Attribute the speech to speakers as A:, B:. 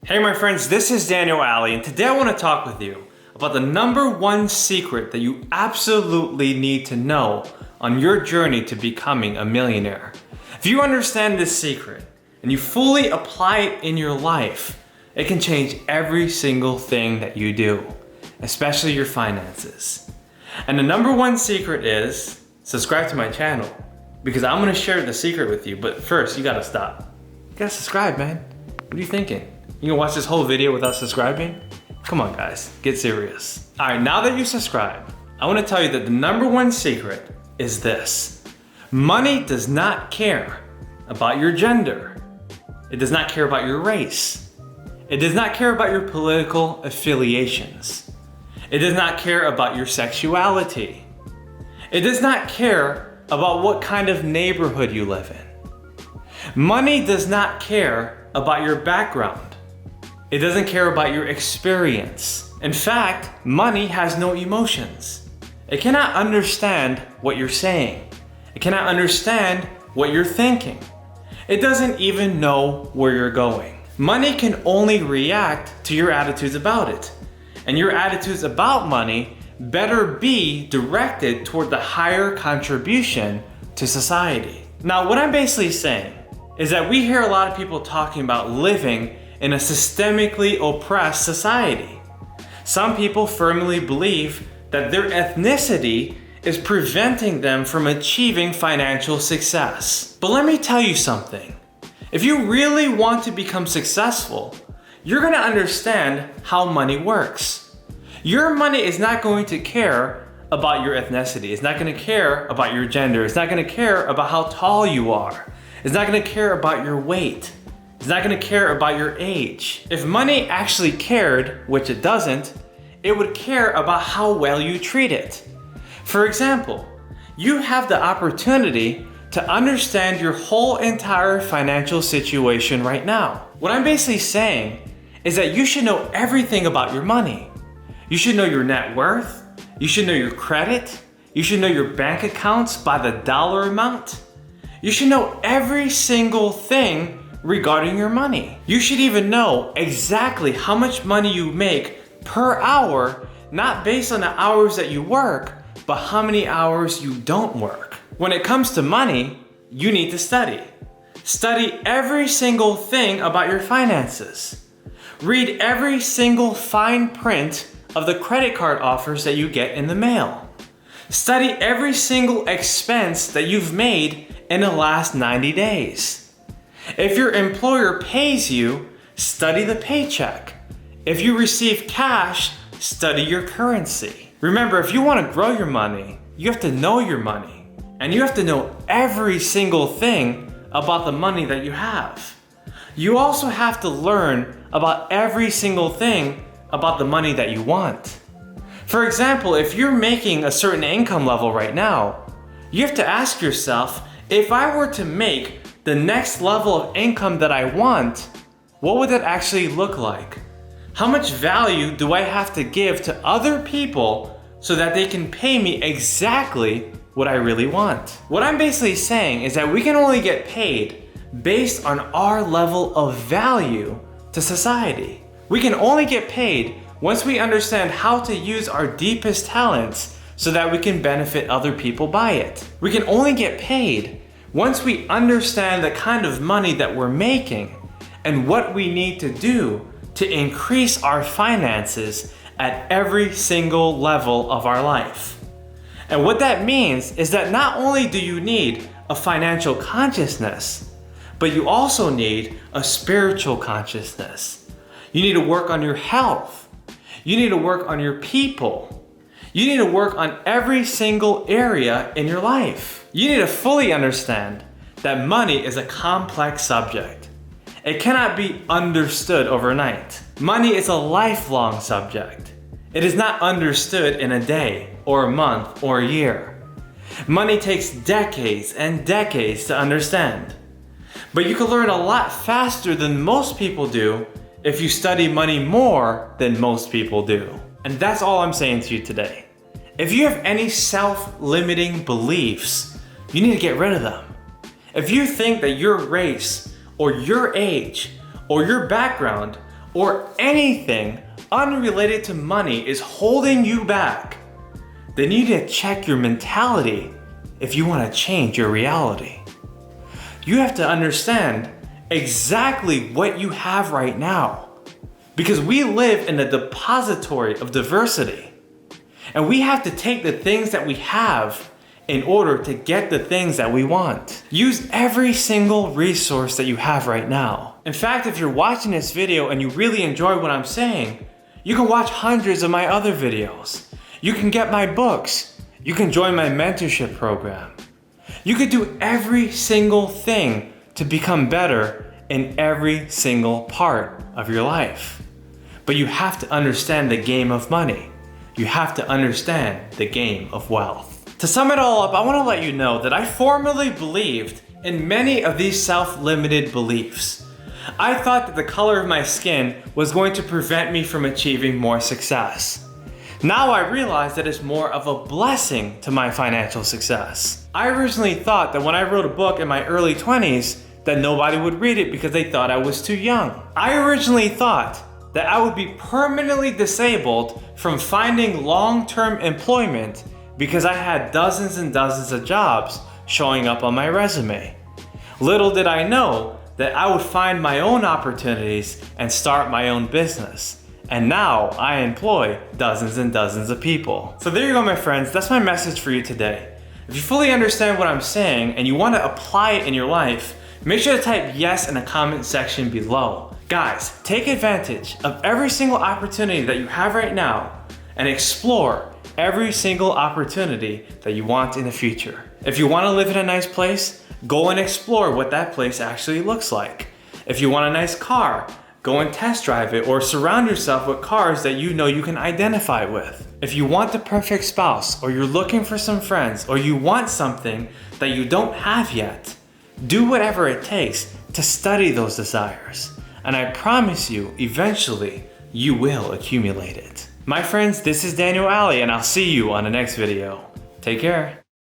A: Hey my friends, this is Daniel Alley, and today I want to talk with you about the number one secret that you absolutely need to know on your journey to becoming a millionaire. If you understand this secret and you fully apply it in your life, it can change every single thing that you do, especially your finances. And the number one secret is subscribe to my channel, because I'm going to share the secret with you, but first you gotta stop. You gotta subscribe, man. What are you thinking? You gonna watch this whole video without subscribing? Come on guys, get serious. All right, now that you subscribe, I wanna tell you that the number one secret is this. Money does not care about your gender. It does not care about your race. It does not care about your political affiliations. It does not care about your sexuality. It does not care about what kind of neighborhood you live in. Money does not care about your background. It doesn't care about your experience. In fact, money has no emotions. It cannot understand what you're saying. It cannot understand what you're thinking. It doesn't even know where you're going. Money can only react to your attitudes about it. And your attitudes about money better be directed toward the higher contribution to society. Now, what I'm basically saying is that we hear a lot of people talking about living in a systemically oppressed society. Some people firmly believe that their ethnicity is preventing them from achieving financial success. But let me tell you something. If you really want to become successful, you're gonna understand how money works. Your money is not going to care about your ethnicity. It's not gonna care about your gender. It's not gonna care about how tall you are. It's not gonna care about your weight. It's not gonna care about your age. If money actually cared, which it doesn't, it would care about how well you treat it. For example, you have the opportunity to understand your whole entire financial situation right now. What I'm basically saying is that you should know everything about your money. You should know your net worth. You should know your credit. You should know your bank accounts by the dollar amount. You should know every single thing regarding your money. You should even know exactly how much money you make per hour, not based on the hours that you work, but how many hours you don't work. When it comes to money, you need to study. Study every single thing about your finances. Read every single fine print of the credit card offers that you get in the mail. Study every single expense that you've made in the last 90 days. If your employer pays you, study the paycheck. If you receive cash, study your currency. Remember, if you want to grow your money, you have to know your money. And you have to know every single thing about the money that you have. You also have to learn about every single thing about the money that you want. For example, if you're making a certain income level right now, you have to ask yourself, if I were to make the next level of income that I want, what would that actually look like? How much value do I have to give to other people so that they can pay me exactly what I really want? What I'm basically saying is that we can only get paid based on our level of value to society. We can only get paid once we understand how to use our deepest talents so that we can benefit other people by it. We can only get paid once we understand the kind of money that we're making and what we need to do to increase our finances at every single level of our life. And what that means is that not only do you need a financial consciousness, but you also need a spiritual consciousness. You need to work on your health. You need to work on your people. You need to work on every single area in your life. You need to fully understand that money is a complex subject. It cannot be understood overnight. Money is a lifelong subject. It is not understood in a day, or a month, or a year. Money takes decades and decades to understand. But you can learn a lot faster than most people do if you study money more than most people do. And that's all I'm saying to you today. If you have any self-limiting beliefs, you need to get rid of them. If you think that your race, or your age, or your background, or anything unrelated to money is holding you back, then you need to check your mentality if you want to change your reality. You have to understand exactly what you have right now, because we live in a depository of diversity, and we have to take the things that we have in order to get the things that we want. Use every single resource that you have right now. In fact, if you're watching this video and you really enjoy what I'm saying, you can watch hundreds of my other videos. You can get my books. You can join my mentorship program. You could do every single thing to become better in every single part of your life. But you have to understand the game of money. You have to understand the game of wealth. To sum it all up, I want to let you know that I formerly believed in many of these self-limited beliefs. I thought that the color of my skin was going to prevent me from achieving more success. Now I realize that it's more of a blessing to my financial success. I originally thought that when I wrote a book in my early 20s that nobody would read it because they thought I was too young. I originally thought that I would be permanently disabled from finding long-term employment because I had dozens and dozens of jobs showing up on my resume. Little did I know that I would find my own opportunities and start my own business. And now I employ dozens and dozens of people. So there you go, my friends. That's my message for you today. If you fully understand what I'm saying and you want to apply it in your life, make sure to type yes in the comment section below. Guys, take advantage of every single opportunity that you have right now and explore every single opportunity that you want in the future. If you want to live in a nice place, go and explore what that place actually looks like. If you want a nice car, go and test drive it or surround yourself with cars that you know you can identify with. If you want the perfect spouse, or you're looking for some friends, or you want something that you don't have yet, do whatever it takes to study those desires. And I promise you, eventually, you will accumulate it. My friends, this is Daniel Alley, and I'll see you on the next video. Take care.